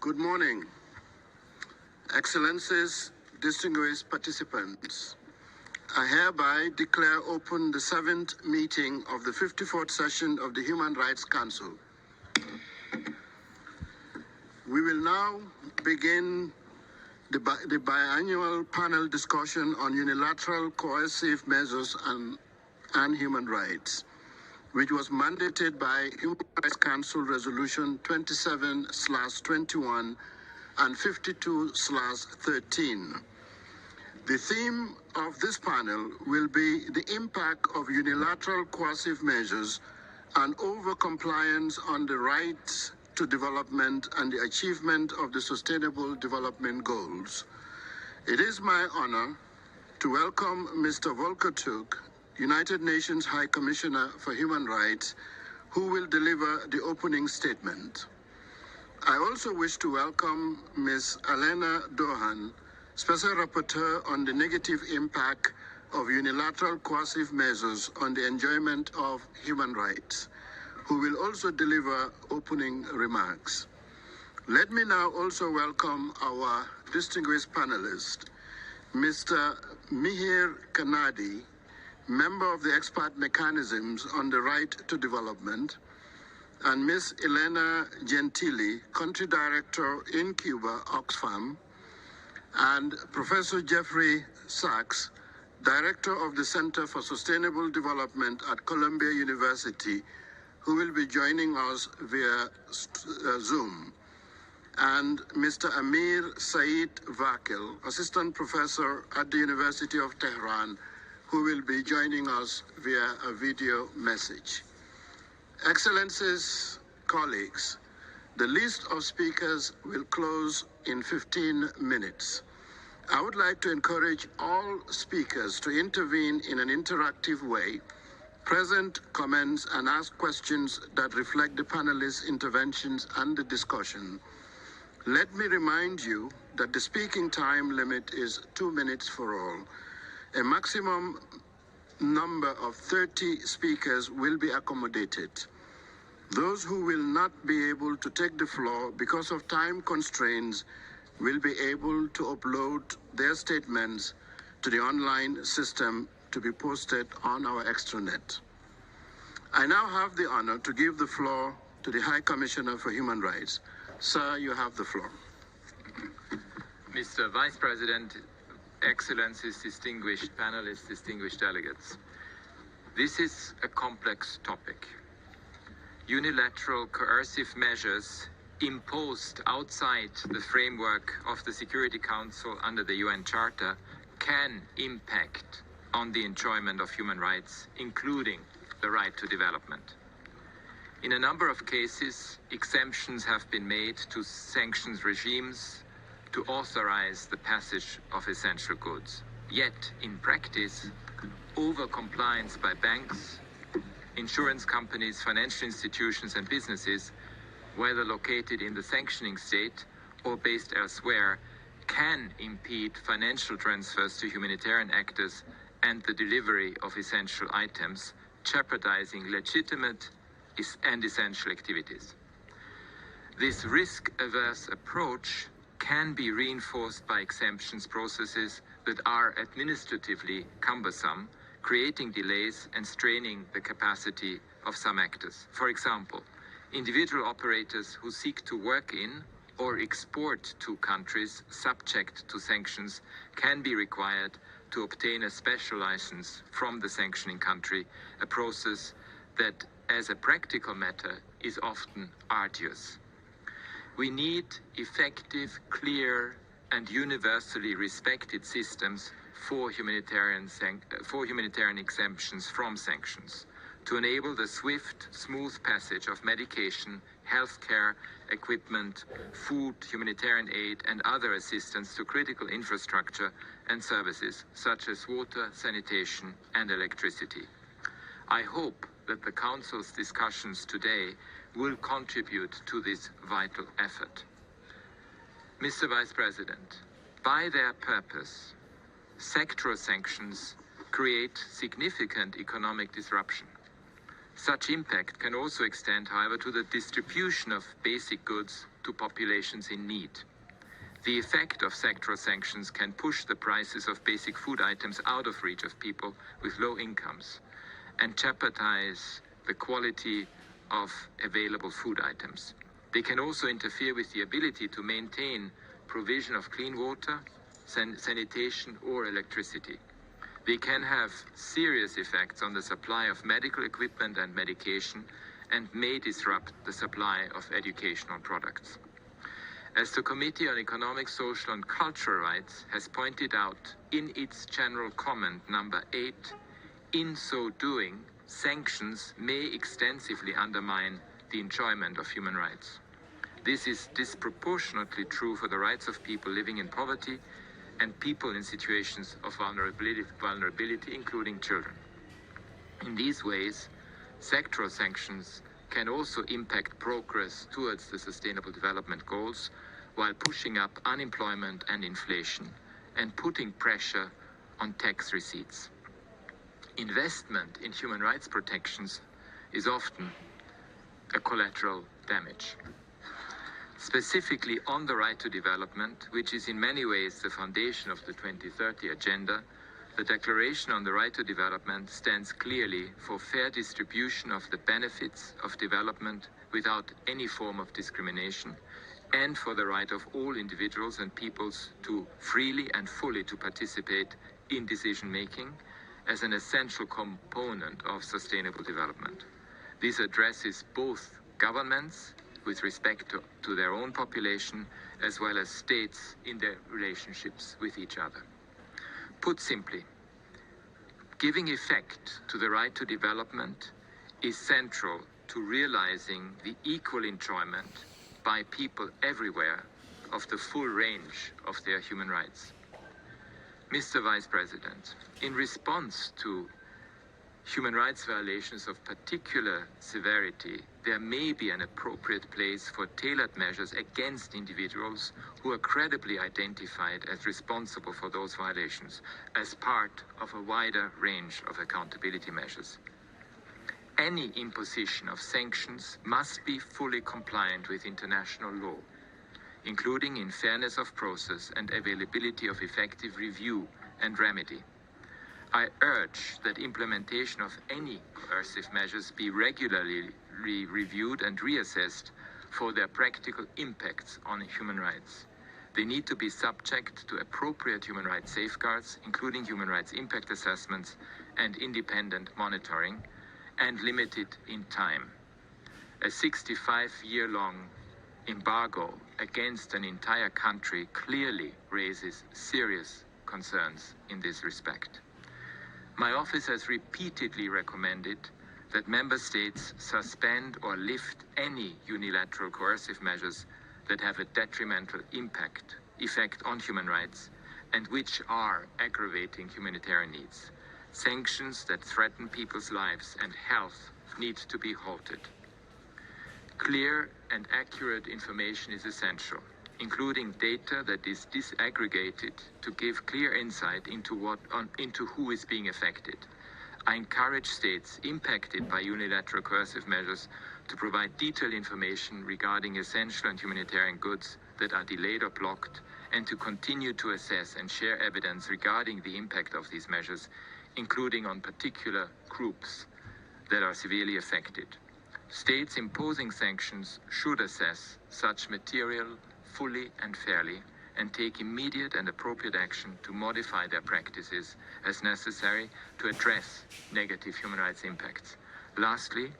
Good morning, Excellencies, distinguished participants. I hereby declare open the 7th meeting of the 54th session of the Human Rights Council. We will now begin the biannual panel discussion on unilateral coercive measures and human rights, which was mandated by Human Rights Council Resolution 27/21 and 52/13. The theme of this panel will be the impact of unilateral coercive measures and over-compliance on the rights to development and the achievement of the Sustainable Development Goals. It is my honor to welcome Mr. Volker Turk, United Nations High Commissioner for Human Rights, who will deliver the opening statement. I also wish to welcome Ms. Elena Dohan, Special Rapporteur on the negative impact of unilateral coercive measures on the enjoyment of human rights, who will also deliver opening remarks. Let me now also welcome our distinguished panelist, Mr. Mihir Kanadi, member of the Expert Mechanisms on the Right to Development, and Ms. Elena Gentili, Country Director in Cuba, Oxfam, and Professor Jeffrey Sachs, Director of the Center for Sustainable Development at Columbia University, who will be joining us via Zoom, and Mr. Amir Saeed Vakil, Assistant Professor at the University of Tehran, who will be joining us via a video message. Excellencies, colleagues, the list of speakers will close in 15 minutes. I would like to encourage all speakers to intervene in an interactive way, present comments and ask questions that reflect the panelists' interventions and the discussion. Let me remind you that the speaking time limit is 2 minutes for all. A maximum number of 30 speakers will be accommodated. Those who will not be able to take the floor because of time constraints will be able to upload their statements to the online system to be posted on our extranet. I now have the honor to give the floor to the High Commissioner for Human Rights. Sir, you have the floor. Mr. Vice President, Excellencies, distinguished panelists, distinguished delegates. This is a complex topic. Unilateral coercive measures imposed outside the framework of the Security Council under the UN Charter can impact on the enjoyment of human rights, including the right to development. In a number of cases, exemptions have been made to sanctions regimes to authorize the passage of essential goods. Yet, in practice, over-compliance by banks, insurance companies, financial institutions and businesses, whether located in the sanctioning state or based elsewhere, can impede financial transfers to humanitarian actors and the delivery of essential items, jeopardizing legitimate and essential activities. This risk-averse approach can be reinforced by exemptions processes that are administratively cumbersome, creating delays and straining the capacity of some actors. For example, individual operators who seek to work in or export to countries subject to sanctions can be required to obtain a special license from the sanctioning country, a process that, as a practical matter, is often arduous. We need effective, clear, and universally respected systems for humanitarian exemptions from sanctions to enable the swift, smooth passage of medication, healthcare, equipment, food, humanitarian aid, and other assistance to critical infrastructure and services such as water, sanitation, and electricity. I hope that the Council's discussions today will contribute to this vital effort. Mr. Vice President, by their purpose, sectoral sanctions create significant economic disruption. Such impact can also extend, however, to the distribution of basic goods to populations in need. The effect of sectoral sanctions can push the prices of basic food items out of reach of people with low incomes and jeopardize the quality of available food items. They can also interfere with the ability to maintain provision of clean water, sanitation, or electricity. They can have serious effects on the supply of medical equipment and medication and may disrupt the supply of educational products. As the Committee on Economic, Social and Cultural Rights has pointed out in its general comment number 8, in so doing, sanctions may extensively undermine the enjoyment of human rights. This is disproportionately true for the rights of people living in poverty and people in situations of vulnerability, including children. In these ways, sectoral sanctions can also impact progress towards the Sustainable Development Goals while pushing up unemployment and inflation and putting pressure on tax receipts. Investment in human rights protections is often a collateral damage. Specifically on the right to development, which is in many ways the foundation of the 2030 Agenda, the Declaration on the Right to Development stands clearly for fair distribution of the benefits of development without any form of discrimination, and for the right of all individuals and peoples to freely and fully to participate in decision-making as an essential component of sustainable development. This addresses both governments with respect to their own population, as well as states in their relationships with each other. Put simply, giving effect to the right to development is central to realizing the equal enjoyment by people everywhere of the full range of their human rights. Mr. Vice President, in response to human rights violations of particular severity, there may be an appropriate place for tailored measures against individuals who are credibly identified as responsible for those violations as part of a wider range of accountability measures. Any imposition of sanctions must be fully compliant with international law, including in fairness of process and availability of effective review and remedy. I urge that implementation of any coercive measures be regularly reviewed and reassessed for their practical impacts on human rights. They need to be subject to appropriate human rights safeguards, including human rights impact assessments and independent monitoring, and limited in time. A 65-year-long embargo against an entire country clearly raises serious concerns in this respect. My office has repeatedly recommended that member states suspend or lift any unilateral coercive measures that have a detrimental effect on human rights and which are aggravating humanitarian needs. Sanctions that threaten people's lives and health need to be halted. Clear and accurate information is essential, including data that is disaggregated to give clear insight into who is being affected. I encourage states impacted by unilateral coercive measures to provide detailed information regarding essential and humanitarian goods that are delayed or blocked, and to continue to assess and share evidence regarding the impact of these measures, including on particular groups that are severely affected. States imposing sanctions should assess such material fully and fairly and take immediate and appropriate action to modify their practices as necessary to address negative human rights impacts. Lastly,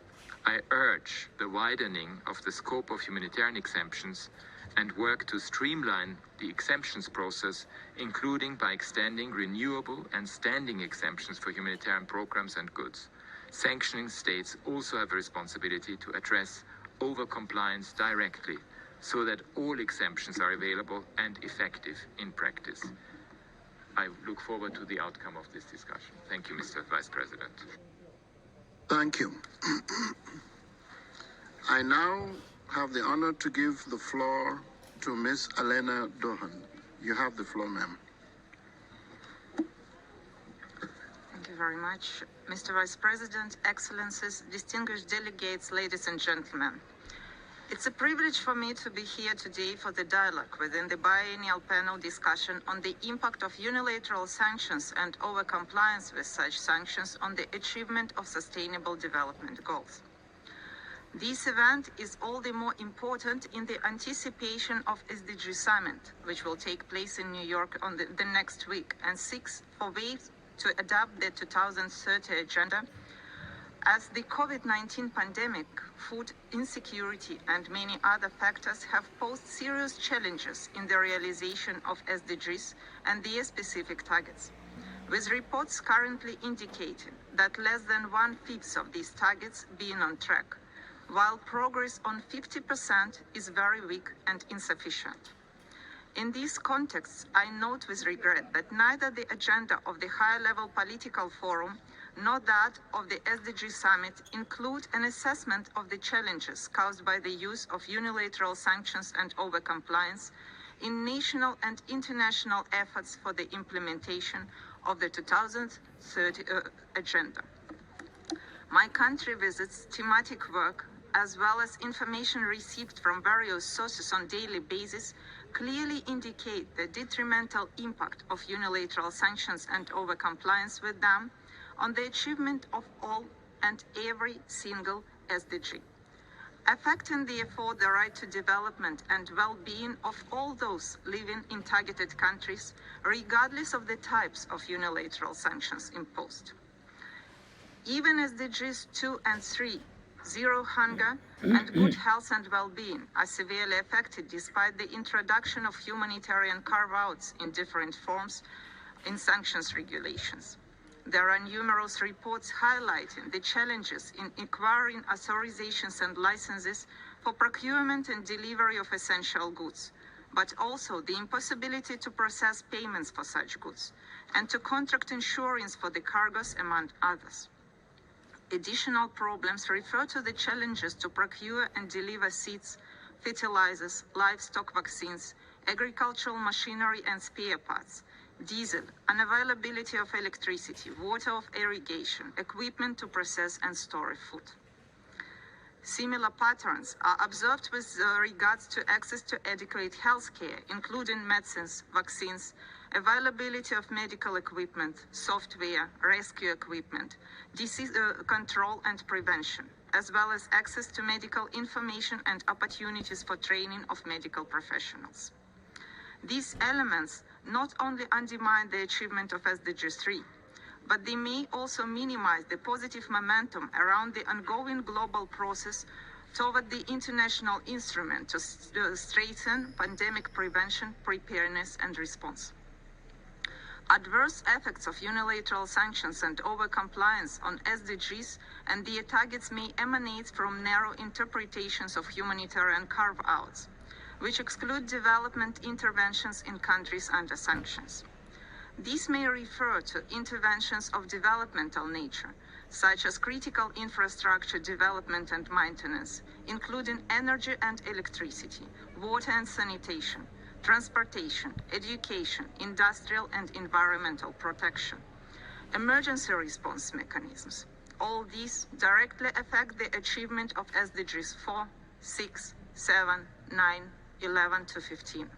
I urge the widening of the scope of humanitarian exemptions and work to streamline the exemptions process, including by extending renewable and standing exemptions for humanitarian programs and goods. Sanctioning states also have a responsibility to address over-compliance directly, so that all exemptions are available and effective in practice. I look forward to the outcome of this discussion. Thank you, Mr. Vice President. Thank you. I now have the honor to give the floor to Ms. Elena Dohan. You have the floor, ma'am. Thank you very much. Mr. Vice President, Excellencies, distinguished delegates, ladies and gentlemen. It's a privilege for me to be here today for the dialogue within the biennial panel discussion on the impact of unilateral sanctions and over-compliance with such sanctions on the achievement of sustainable development goals. This event is all the more important in the anticipation of SDG Summit, which will take place in New York on the next week, and seeks for ways to adapt the 2030 agenda as the COVID-19 pandemic, food insecurity, and many other factors have posed serious challenges in the realization of SDGs and their specific targets, with reports currently indicating that less than 1/5 of these targets being on track, while progress on 50% is very weak and insufficient. In these contexts, I note with regret that neither the agenda of the high-level political forum nor that of the SDG Summit include an assessment of the challenges caused by the use of unilateral sanctions and over-compliance in national and international efforts for the implementation of the 2030 agenda. My country visits, thematic work, as well as information received from various sources on daily basis clearly indicate the detrimental impact of unilateral sanctions and over-compliance with them on the achievement of all and every single SDG, affecting therefore the right to development and well-being of all those living in targeted countries, regardless of the types of unilateral sanctions imposed. Even SDGs 2 and 3, zero hunger and good health and well-being, are severely affected despite the introduction of humanitarian carve-outs in different forms in sanctions regulations. There are numerous reports highlighting the challenges in acquiring authorizations and licenses for procurement and delivery of essential goods, but also the impossibility to process payments for such goods and to contract insurance for the cargoes, among others. Additional problems refer to the challenges to procure and deliver seeds, fertilizers, livestock vaccines, agricultural machinery and spare parts, diesel, unavailability of electricity, water of irrigation, equipment to process and store food. Similar patterns are observed with regards to access to adequate health care, including medicines, vaccines, availability of medical equipment, software, rescue equipment, disease control and prevention, as well as access to medical information and opportunities for training of medical professionals. These elements not only undermine the achievement of SDG 3, but they may also minimize the positive momentum around the ongoing global process toward the international instrument to strengthen pandemic prevention, preparedness, and response. Adverse effects of unilateral sanctions and over-compliance on SDGs and their targets may emanate from narrow interpretations of humanitarian carve-outs, which exclude development interventions in countries under sanctions. These may refer to interventions of developmental nature, such as critical infrastructure development and maintenance, including energy and electricity, water and sanitation, transportation, education, industrial and environmental protection, emergency response mechanisms. All these directly affect the achievement of SDGs 4, 6, 7, 9, 11 to 15.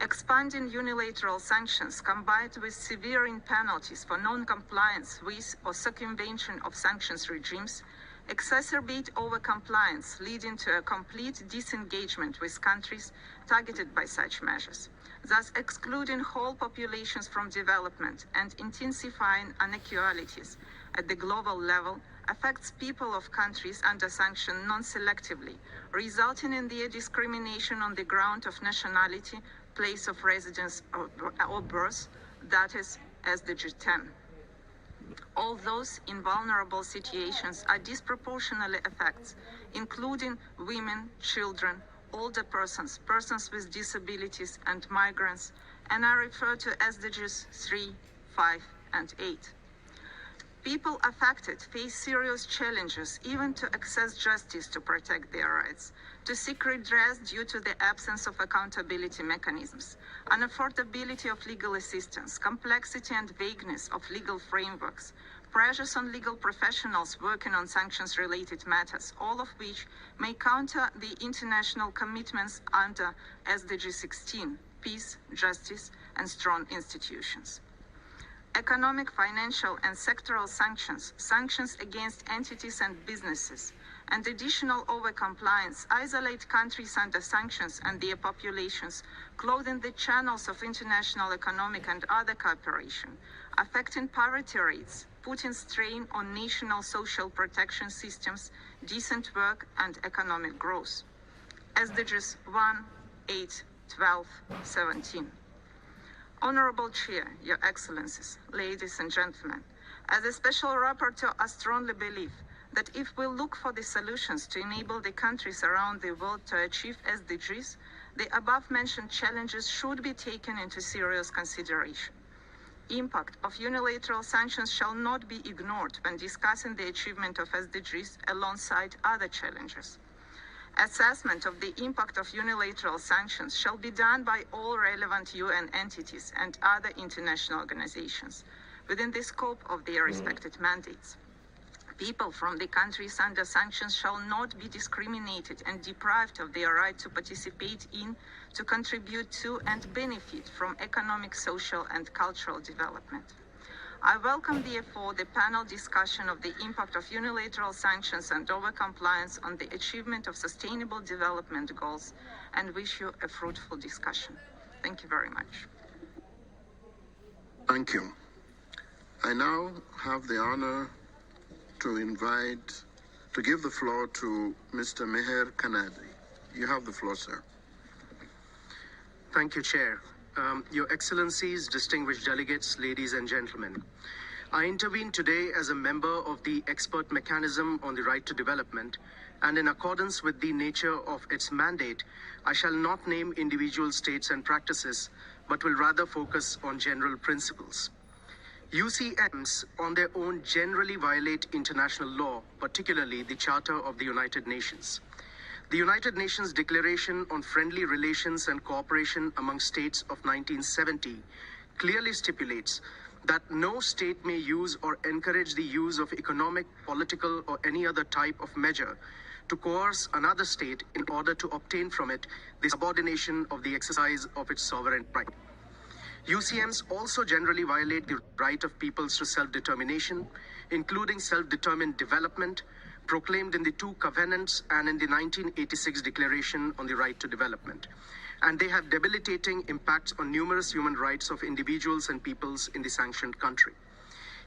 Expanding unilateral sanctions combined with severe penalties for non-compliance with or circumvention of sanctions regimes exacerbate over-compliance, leading to a complete disengagement with countries targeted by such measures, thus excluding whole populations from development and intensifying inequalities at the global level, affects people of countries under sanction non-selectively, resulting in their discrimination on the ground of nationality, place of residence or birth, that is SDG 10. All those in vulnerable situations are disproportionately affected, including women, children, older persons, persons with disabilities, and migrants, and I refer to SDGs 3, 5, and 8. People affected face serious challenges even to access justice to protect their rights, to seek redress due to the absence of accountability mechanisms, unaffordability of legal assistance, complexity and vagueness of legal frameworks, pressures on legal professionals working on sanctions-related matters, all of which may counter the international commitments under SDG 16, peace, justice, and strong institutions. Economic, financial, and sectoral sanctions, sanctions against entities and businesses, and additional over-compliance isolate countries under sanctions and their populations, clothing the channels of international economic and other cooperation, affecting poverty rates, putting strain on national social protection systems, decent work, and economic growth. SDGs 1, 8, 12, 17. Honorable Chair, Your Excellencies, ladies and gentlemen, as a special rapporteur, I strongly believe that if we look for the solutions to enable the countries around the world to achieve SDGs, the above-mentioned challenges should be taken into serious consideration. Impact of unilateral sanctions shall not be ignored when discussing the achievement of SDGs alongside other challenges. Assessment of the impact of unilateral sanctions shall be done by all relevant UN entities and other international organizations within the scope of their respected mandates. People from the countries under sanctions shall not be discriminated and deprived of their right to participate in, to contribute to, and benefit from economic, social, and cultural development. I welcome, therefore, the panel discussion of the impact of unilateral sanctions and over-compliance on the achievement of sustainable development goals, and wish you a fruitful discussion. Thank you very much. Thank you. I now have the honor to give the floor to Mr. Meher Kanadi. You have the floor, sir. Thank you, Chair. Your Excellencies, distinguished delegates, ladies and gentlemen. I intervene today as a member of the expert mechanism on the right to development, and in accordance with the nature of its mandate, I shall not name individual states and practices, but will rather focus on general principles. UCMs on their own generally violate international law, particularly the Charter of the United Nations. The United Nations Declaration on Friendly Relations and Cooperation among States of 1970 clearly stipulates that no state may use or encourage the use of economic, political, or any other type of measure to coerce another state in order to obtain from it the subordination of the exercise of its sovereign right. UCMs also generally violate the right of peoples to self-determination, including self-determined development, proclaimed in the two covenants and in the 1986 Declaration on the Right to Development. And they have debilitating impacts on numerous human rights of individuals and peoples in the sanctioned country.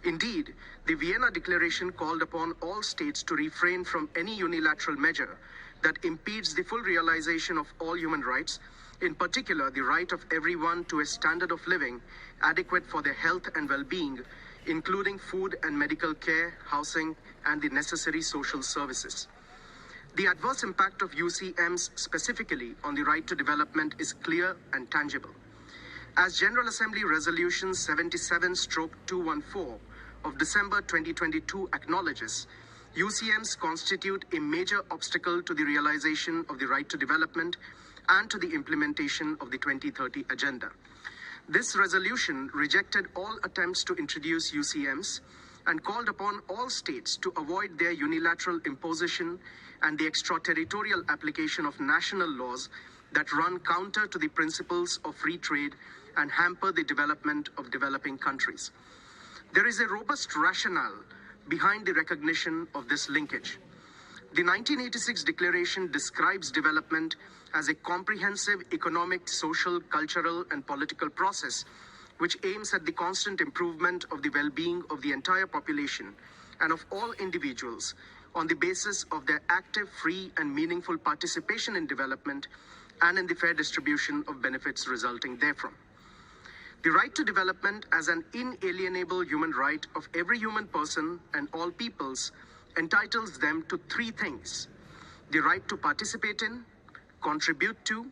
Indeed, the Vienna Declaration called upon all states to refrain from any unilateral measure that impedes the full realization of all human rights, in particular the right of everyone to a standard of living adequate for their health and well-being, including food and medical care, housing, and the necessary social services. The adverse impact of UCMs specifically on the right to development is clear and tangible. As General Assembly Resolution 77/214 of December 2022 acknowledges, UCMs constitute a major obstacle to the realization of the right to development and to the implementation of the 2030 Agenda. This resolution rejected all attempts to introduce UCMs and called upon all states to avoid their unilateral imposition and the extraterritorial application of national laws that run counter to the principles of free trade and hamper the development of developing countries. There is a robust rationale behind the recognition of this linkage. The 1986 Declaration describes development as a comprehensive economic, social, cultural, and political process which aims at the constant improvement of the well-being of the entire population and of all individuals on the basis of their active, free, and meaningful participation in development and in the fair distribution of benefits resulting therefrom. The right to development as an inalienable human right of every human person and all peoples entitles them to three things: the right to participate in, contribute to,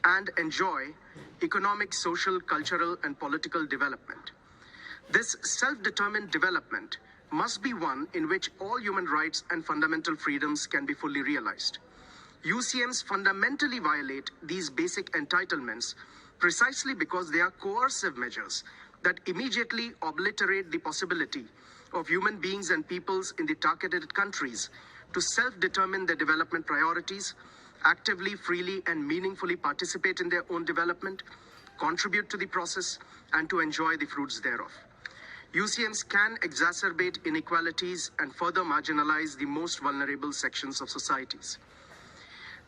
and enjoy economic, social, cultural, and political development. This self-determined development must be one in which all human rights and fundamental freedoms can be fully realized. UCMs fundamentally violate these basic entitlements precisely because they are coercive measures that immediately obliterate the possibility of human beings and peoples in the targeted countries to self-determine their development priorities, actively, freely, and meaningfully participate in their own development, contribute to the process, and to enjoy the fruits thereof. UCMs can exacerbate inequalities and further marginalize the most vulnerable sections of societies.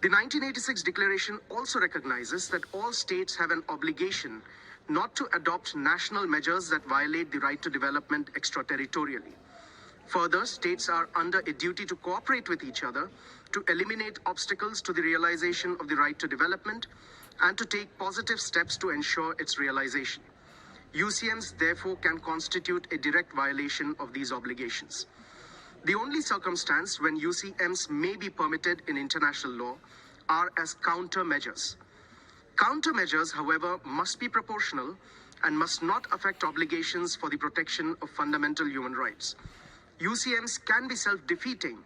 The 1986 Declaration also recognizes that all states have an obligation not to adopt national measures that violate the right to development extraterritorially. Further, states are under a duty to cooperate with each other to eliminate obstacles to the realization of the right to development and to take positive steps to ensure its realization. UCMs therefore can constitute a direct violation of these obligations. The only circumstance when UCMs may be permitted in international law are as countermeasures. Countermeasures, however, must be proportional and must not affect obligations for the protection of fundamental human rights. UCMs can be self-defeating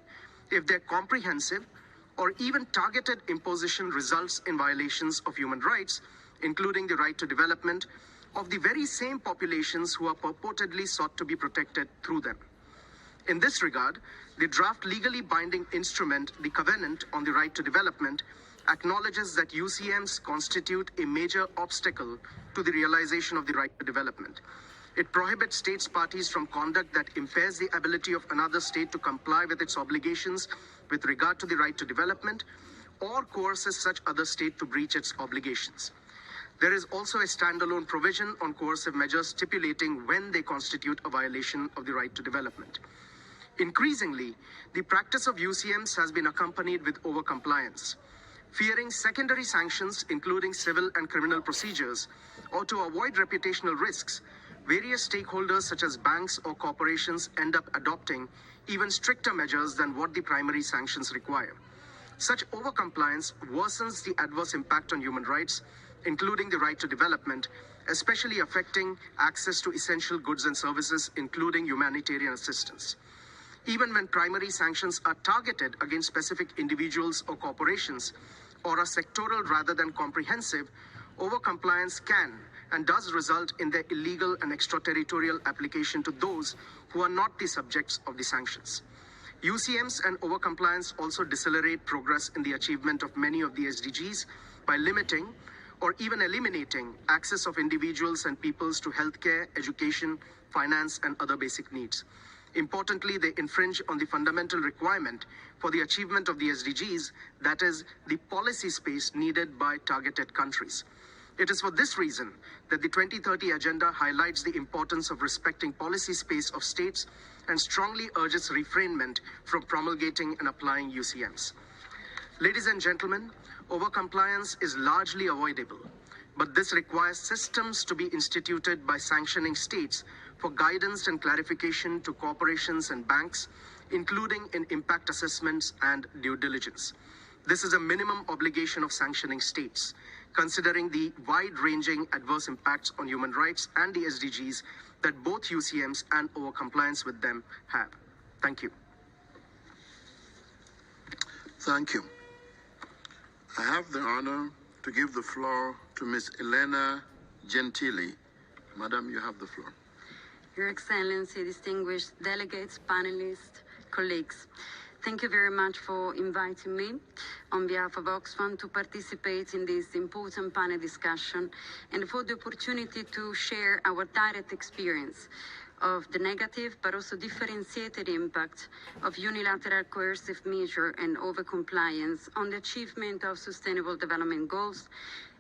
if their comprehensive or even targeted imposition results in violations of human rights, including the right to development of the very same populations who are purportedly sought to be protected through them. In this regard, the draft legally binding instrument, the Covenant on the Right to Development, acknowledges that UCMs constitute a major obstacle to the realization of the right to development. It prohibits states parties from conduct that impairs the ability of another state to comply with its obligations with regard to the right to development, or coerces such other state to breach its obligations. There is also a standalone provision on coercive measures stipulating when they constitute a violation of the right to development. Increasingly, the practice of UCMs has been accompanied with overcompliance. Fearing secondary sanctions, including civil and criminal procedures, or to avoid reputational risks, various stakeholders such as banks or corporations end up adopting even stricter measures than what the primary sanctions require. Such overcompliance worsens the adverse impact on human rights, including the right to development, especially affecting access to essential goods and services, including humanitarian assistance. Even when primary sanctions are targeted against specific individuals or corporations, or are sectoral rather than comprehensive, overcompliance can and does result in their illegal and extraterritorial application to those who are not the subjects of the sanctions. UCMs and overcompliance also decelerate progress in the achievement of many of the SDGs by limiting or even eliminating access of individuals and peoples to healthcare, education, finance, and other basic needs. Importantly, they infringe on the fundamental requirement for the achievement of the SDGs, that is, the policy space needed by targeted countries. It is for this reason that the 2030 Agenda highlights the importance of respecting policy space of states and strongly urges refrainment from promulgating and applying UCMs. Ladies and gentlemen, overcompliance is largely avoidable, but this requires systems to be instituted by sanctioning states for guidance and clarification to corporations and banks, including in impact assessments and due diligence. This is a minimum obligation of sanctioning states, considering the wide-ranging adverse impacts on human rights and the SDGs that both UCMs and overcompliance with them have. Thank you. Thank you. I have the honor to give the floor to Ms. Elena Gentili. Madam, you have the floor. Your Excellency, distinguished delegates, panelists, colleagues, thank you very much for inviting me on behalf of Oxfam to participate in this important panel discussion and for the opportunity to share our direct experience of the negative but also differentiated impact of unilateral coercive measure and overcompliance on the achievement of sustainable development goals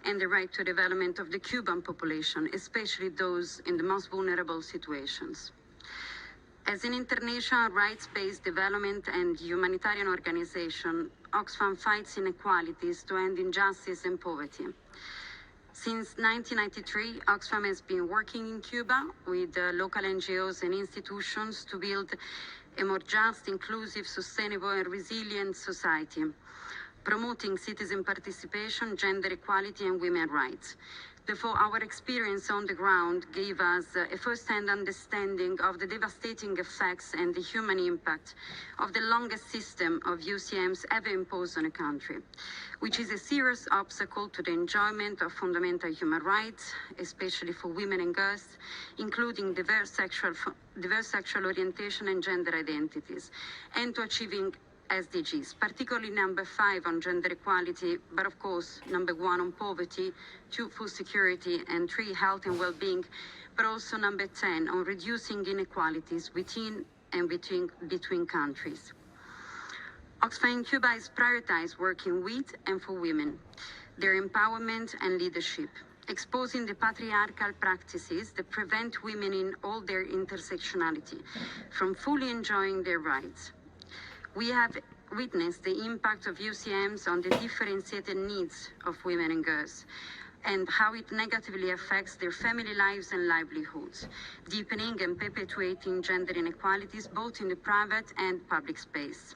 and the right to development of the Cuban population, especially those in the most vulnerable situations. As an international rights-based development and humanitarian organization, Oxfam fights inequalities to end injustice and poverty. Since 1993, Oxfam has been working in Cuba with local NGOs and institutions to build a more just, inclusive, sustainable, and resilient society, promoting citizen participation, gender equality, and women's rights. Therefore, our experience on the ground gave us a first-hand understanding of the devastating effects and the human impact of the longest system of UCMs ever imposed on a country, which is a serious obstacle to the enjoyment of fundamental human rights, especially for women and girls, including diverse sexual orientation and gender identities, and to achieving SDGs, particularly number 5 on gender equality, but of course number 1 on poverty, 2 food security, and 3 health and well-being, but also number 10 on reducing inequalities within and between countries. Oxfam in Cuba has prioritized working with and for women, their empowerment and leadership, exposing the patriarchal practices that prevent women in all their intersectionality from fully enjoying their rights. We have witnessed the impact of UCMs on the differentiated needs of women and girls, and how it negatively affects their family lives and livelihoods, deepening and perpetuating gender inequalities both in the private and public space.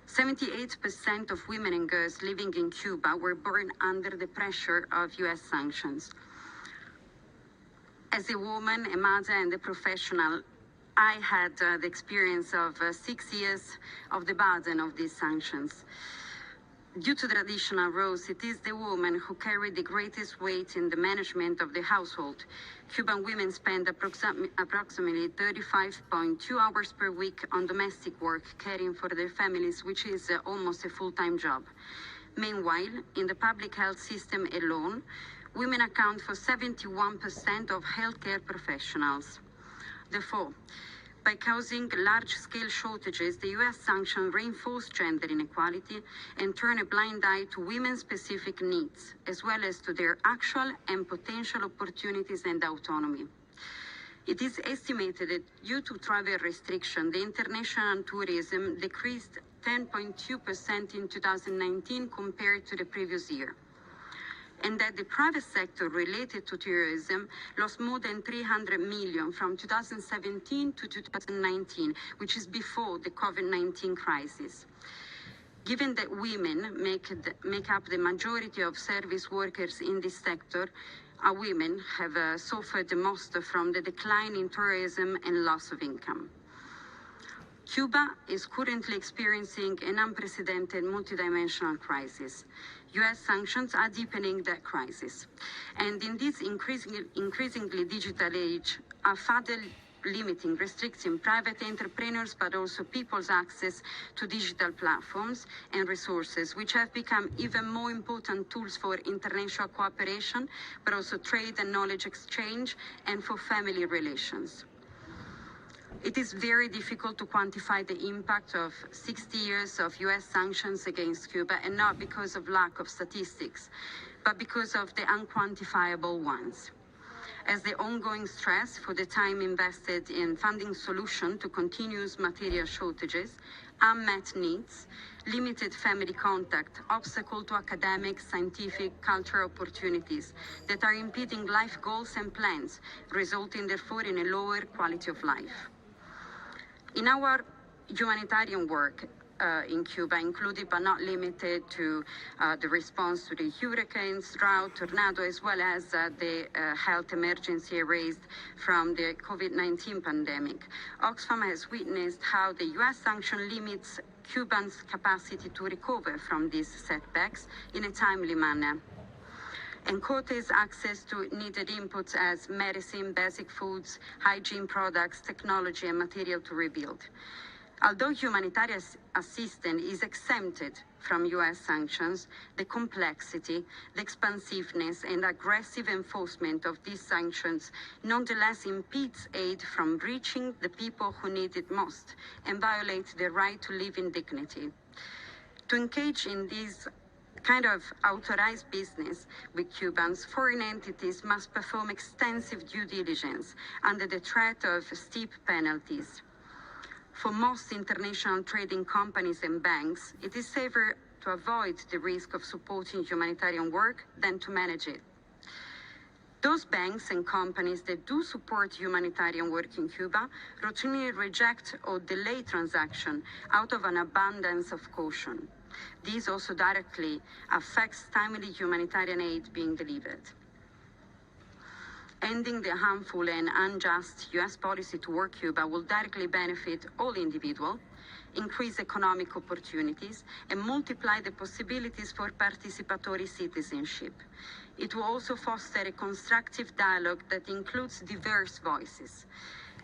78% of women and girls living in Cuba were born under the pressure of US sanctions. As a woman, a mother, and a professional, I had the experience of 6 years of the burden of these sanctions. Due to traditional roles, it is the woman who carried the greatest weight in the management of the household. Cuban women spend approximately 35.2 hours per week on domestic work, caring for their families, which is almost a full-time job. Meanwhile, in the public health system alone, women account for 71% of healthcare professionals. Therefore, by causing large-scale shortages, the US sanctions reinforce gender inequality and turn a blind eye to women's specific needs, as well as to their actual and potential opportunities and autonomy. It is estimated that due to travel restriction, the international tourism decreased 10.2% in 2019 compared to the previous year, and that the private sector related to tourism lost more than 300 million from 2017 to 2019, which is before the COVID-19 crisis. Given that women make up the majority of service workers in this sector, our women have suffered the most from the decline in tourism and loss of income. Cuba is currently experiencing an unprecedented multidimensional crisis. US sanctions are deepening that crisis. And in this increasingly digital age, are further limiting, restricting private entrepreneurs, but also people's access to digital platforms and resources, which have become even more important tools for international cooperation, but also trade and knowledge exchange, and for family relations. It is very difficult to quantify the impact of 60 years of US sanctions against Cuba, and not because of lack of statistics, but because of the unquantifiable ones. As the ongoing stress for the time invested in funding solutions to continuous material shortages, unmet needs, limited family contact, obstacle to academic, scientific, cultural opportunities that are impeding life goals and plans, resulting therefore in a lower quality of life. In our humanitarian work in Cuba, included but not limited to the response to the hurricanes, drought, tornado, as well as the health emergency raised from the COVID-19 pandemic, Oxfam has witnessed how the US sanction limits Cubans' capacity to recover from these setbacks in a timely manner, and curtails access to needed inputs as medicine, basic foods, hygiene products, technology, and material to rebuild. Although humanitarian assistance is exempted from US sanctions, the complexity, the expansiveness, and aggressive enforcement of these sanctions nonetheless impedes aid from reaching the people who need it most and violates their right to live in dignity. To engage in this kind of authorized business with Cubans, foreign entities must perform extensive due diligence under the threat of steep penalties. For most international trading companies and banks, it is safer to avoid the risk of supporting humanitarian work than to manage it. Those banks and companies that do support humanitarian work in Cuba routinely reject or delay transactions out of an abundance of caution. This also directly affects timely humanitarian aid being delivered. Ending the harmful and unjust U.S. policy toward Cuba will directly benefit all individuals, increase economic opportunities, and multiply the possibilities for participatory citizenship. It will also foster a constructive dialogue that includes diverse voices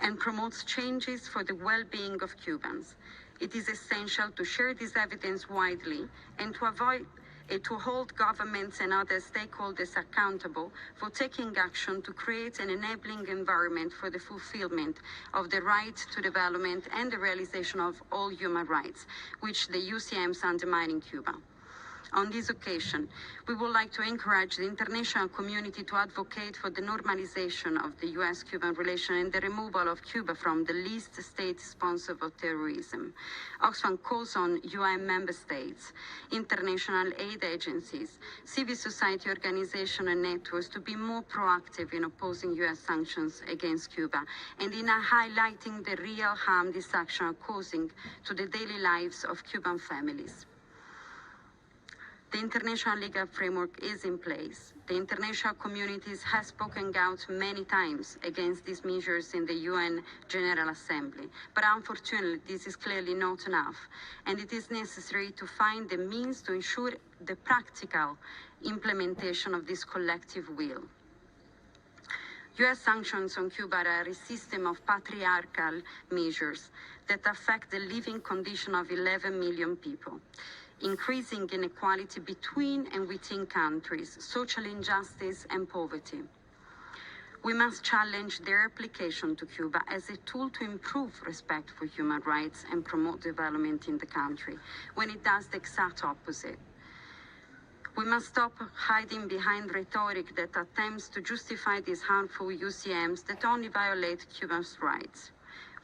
and promotes changes for the well-being of Cubans. It is essential to share this evidence widely and to hold governments and other stakeholders accountable for taking action to create an enabling environment for the fulfillment of the right to development and the realization of all human rights, which the UCMs undermine in Cuba. On this occasion, we would like to encourage the international community to advocate for the normalization of the U.S.-Cuban relation and the removal of Cuba from the list state sponsor of terrorism. Oxfam calls on UN member states, international aid agencies, civil society organizations and networks to be more proactive in opposing U.S. sanctions against Cuba and in highlighting the real harm this action are causing to the daily lives of Cuban families. The international legal framework is in place. The international community has spoken out many times against these measures in the UN General Assembly. But unfortunately, this is clearly not enough. And it is necessary to find the means to ensure the practical implementation of this collective will. U.S. sanctions on Cuba are a system of patriarchal measures that affect the living condition of 11 million people, increasing inequality between and within countries, social injustice and poverty. We must challenge their application to Cuba as a tool to improve respect for human rights and promote development in the country, when it does the exact opposite. We must stop hiding behind rhetoric that attempts to justify these harmful UCMs that only violate Cubans' rights.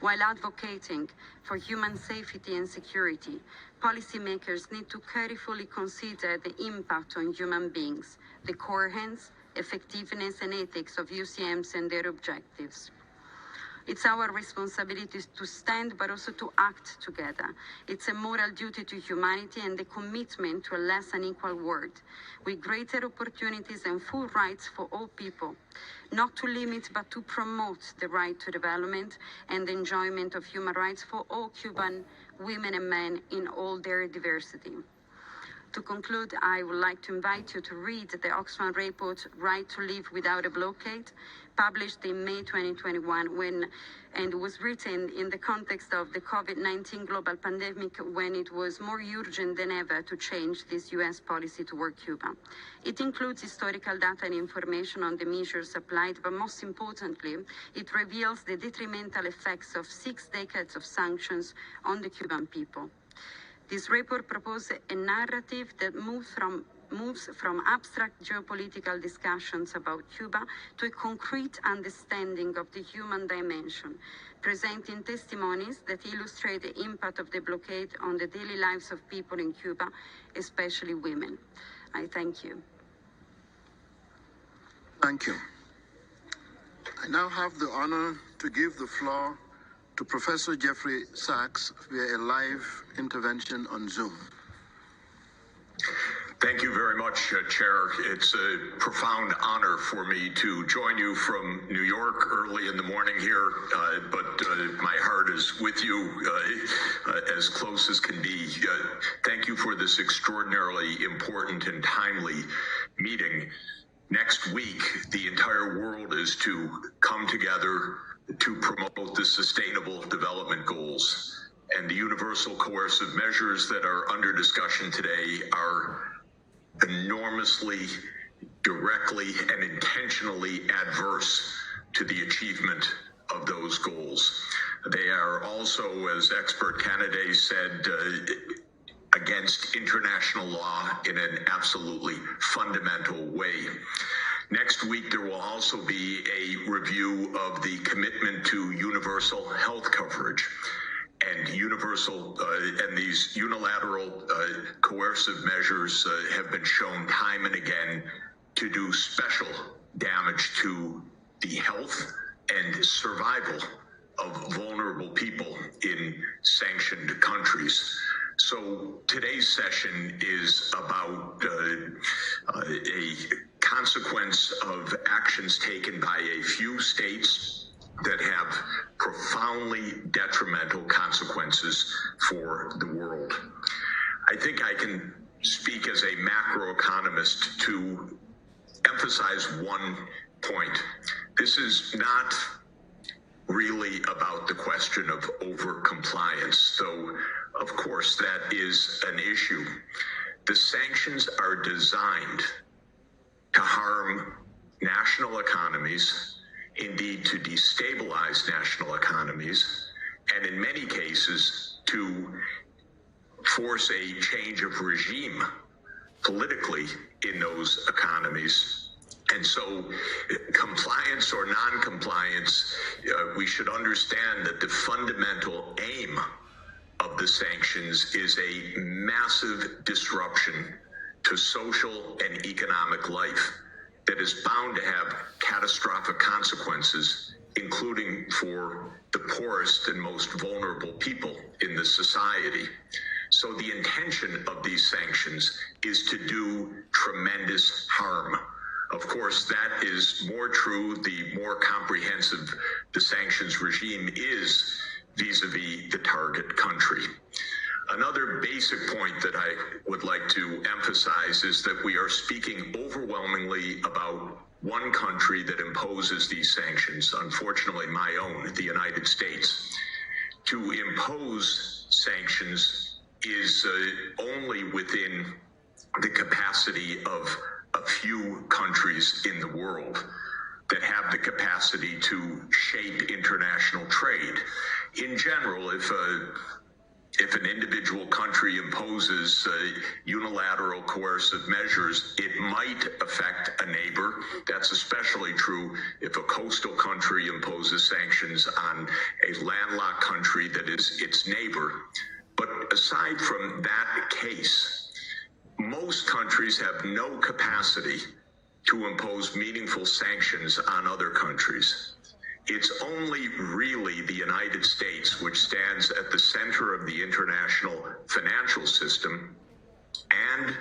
While advocating for human safety and security, policymakers need to carefully consider the impact on human beings, the coherence, effectiveness, and ethics of UCMs and their objectives. It's our responsibility to stand, but also to act together. It's a moral duty to humanity and a commitment to a less unequal world, with greater opportunities and full rights for all people, not to limit, but to promote the right to development and the enjoyment of human rights for all Cuban women and men in all their diversity. To conclude, I would like to invite you to read the Oxfam report, Right to Live Without a Blockade, published in May 2021, and was written in the context of the COVID-19 global pandemic, when it was more urgent than ever to change this U.S. policy toward Cuba. It includes historical data and information on the measures applied, but most importantly, it reveals the detrimental effects of 6 decades of sanctions on the Cuban people. This report proposes a narrative that moves from abstract geopolitical discussions about Cuba to a concrete understanding of the human dimension, presenting testimonies that illustrate the impact of the blockade on the daily lives of people in Cuba, especially women. I thank you. Thank you. I now have the honor to give the floor to Professor Jeffrey Sachs via a live intervention on Zoom. Thank you very much, Chair. It's a profound honor for me to join you from New York early in the morning here, but my heart is with you as close as can be. Thank you for this extraordinarily important and timely meeting. Next week, the entire world is to come together to promote the Sustainable Development Goals. And the universal coercive measures that are under discussion today are enormously, directly, and intentionally adverse to the achievement of those goals. They are also, as expert candidates said, against international law in an absolutely fundamental way. Next week, there will also be a review of the commitment to universal health coverage. And and these unilateral coercive measures have been shown time and again to do special damage to the health and survival of vulnerable people in sanctioned countries. So today's session is about a consequence of actions taken by a few states that have profoundly detrimental consequences for the world. I think I can speak as a macroeconomist to emphasize one point. This is not really about the question of overcompliance, though of course that is an issue. The sanctions are designed to harm national economies, indeed to destabilize national economies, and in many cases to force a change of regime politically in those economies. And so compliance or non-compliance, we should understand that the fundamental aim of the sanctions is a massive disruption to social and economic life that is bound to have catastrophic consequences, including for the poorest and most vulnerable people in the society. So the intention of these sanctions is to do tremendous harm. Of course, that is more true the more comprehensive the sanctions regime is vis-a-vis the target country. Another basic point that I would like to emphasize is that we are speaking overwhelmingly about one country that imposes these sanctions, unfortunately my own, the United States. To impose sanctions is only within the capacity of a few countries in the world that have the capacity to shape international trade. In general, if an individual country imposes unilateral coercive measures, it might affect a neighbor. That's especially true if a coastal country imposes sanctions on a landlocked country that is its neighbor. But aside from that case, most countries have no capacity to impose meaningful sanctions on other countries. It's only really the United States, which stands at the center of the international financial system, and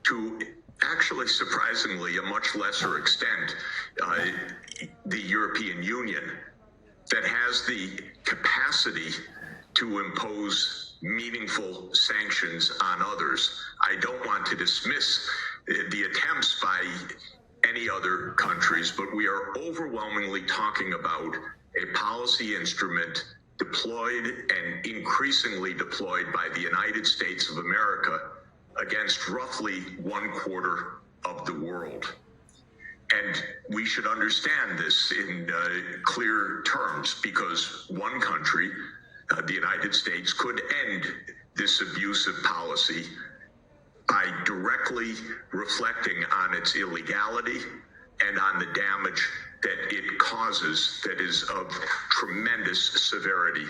to actually, surprisingly, a much lesser extent, the European Union, that has the capacity to impose meaningful sanctions on others. I don't want to dismiss the attempts by any other countries, but we are overwhelmingly talking about a policy instrument deployed and increasingly deployed by the United States of America against roughly 1/4 of the world. And we should understand this in clear terms, because one country, the United States, could end this abusive policy by directly reflecting on its illegality and on the damage that it causes that is of tremendous severity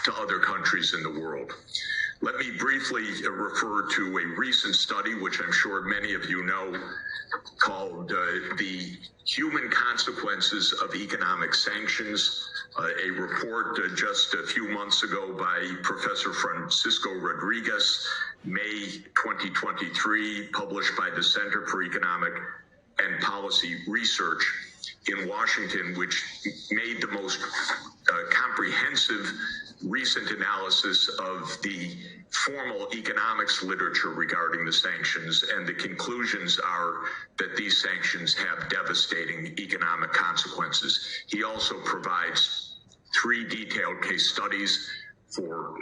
to other countries in the world. Let me briefly refer to a recent study, which I'm sure many of you know, called The Human Consequences of Economic Sanctions, a report just a few months ago by Professor Francisco Rodriguez, May 2023, published by the Center for Economic and Policy Research in Washington, which made the most comprehensive recent analysis of the formal economics literature regarding the sanctions, and the conclusions are that these sanctions have devastating economic consequences. He also provides 3 detailed case studies for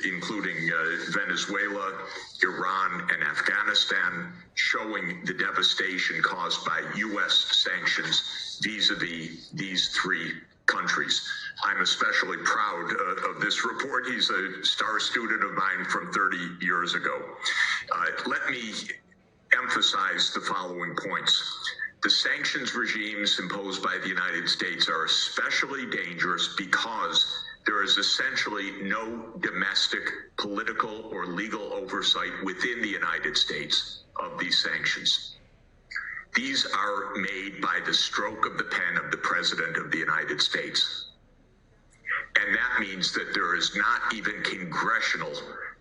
including Venezuela, Iran, and Afghanistan, showing the devastation caused by U.S. sanctions vis-a-vis these 3 countries. I'm especially proud of this report. He's a star student of mine from 30 years ago. Let me emphasize the following points. The sanctions regimes imposed by the United States are especially dangerous because there is essentially no domestic, political, or legal oversight within the United States of these sanctions. These are made by the stroke of the pen of the President of the United States. And that means that there is not even congressional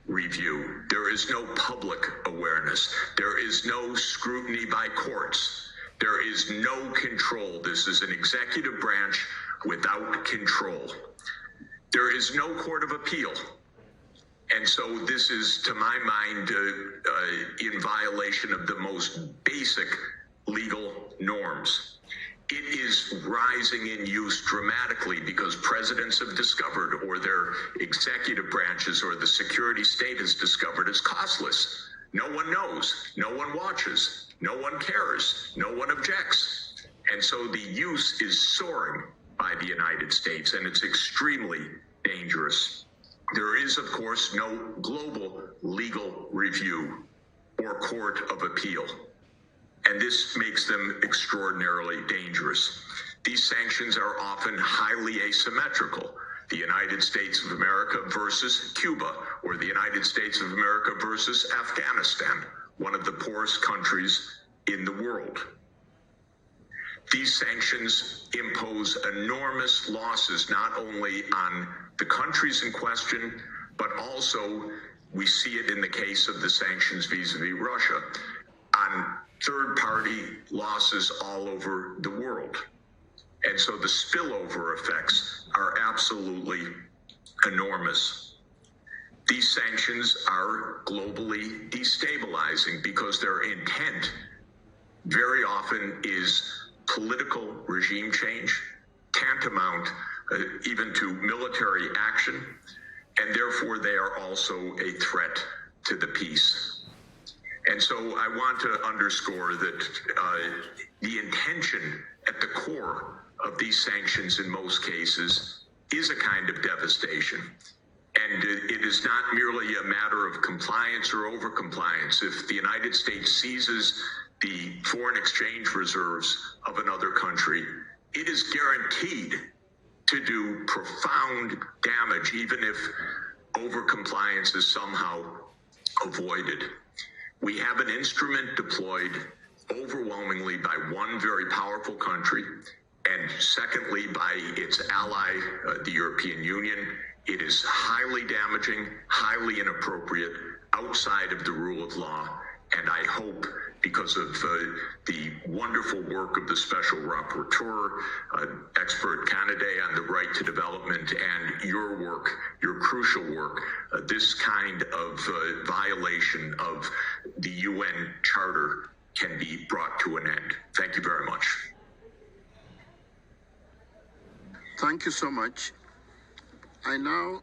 review. There is no public awareness. There is no scrutiny by courts. There is no control. This is an executive branch without control. There is no court of appeal. And so this is, to my mind, in violation of the most basic legal norms. It is rising in use dramatically because presidents have discovered, or their executive branches or the security state has discovered, it's costless. No one knows, no one watches, no one cares, no one objects. And so the use is soaring by the United States, and it's extremely dangerous. There is, of course, no global legal review or court of appeal. And this makes them extraordinarily dangerous. These sanctions are often highly asymmetrical. The United States of America versus Cuba, or the United States of America versus Afghanistan, one of the poorest countries in the world. These sanctions impose enormous losses, not only on the countries in question, but also, we see it in the case of the sanctions vis-a-vis Russia, on third-party losses all over the world. And so the spillover effects are absolutely enormous. These sanctions are globally destabilizing because their intent very often is political regime change, tantamount even to military action, and therefore they are also a threat to the peace. And so I want to underscore that the intention at the core of these sanctions in most cases is a kind of devastation. And it is not merely a matter of compliance or over-compliance. If the United States seizes the foreign exchange reserves of another country, it is guaranteed to do profound damage, even if over-compliance is somehow avoided. We have an instrument deployed overwhelmingly by one very powerful country, and secondly by its ally, the European Union. It is highly damaging, highly inappropriate, outside of the rule of law, and I hope, because of the wonderful work of the special rapporteur, expert candidate on the right to development, and your work, your crucial work, this kind of violation of the UN Charter can be brought to an end. Thank you very much. Thank you so much. I now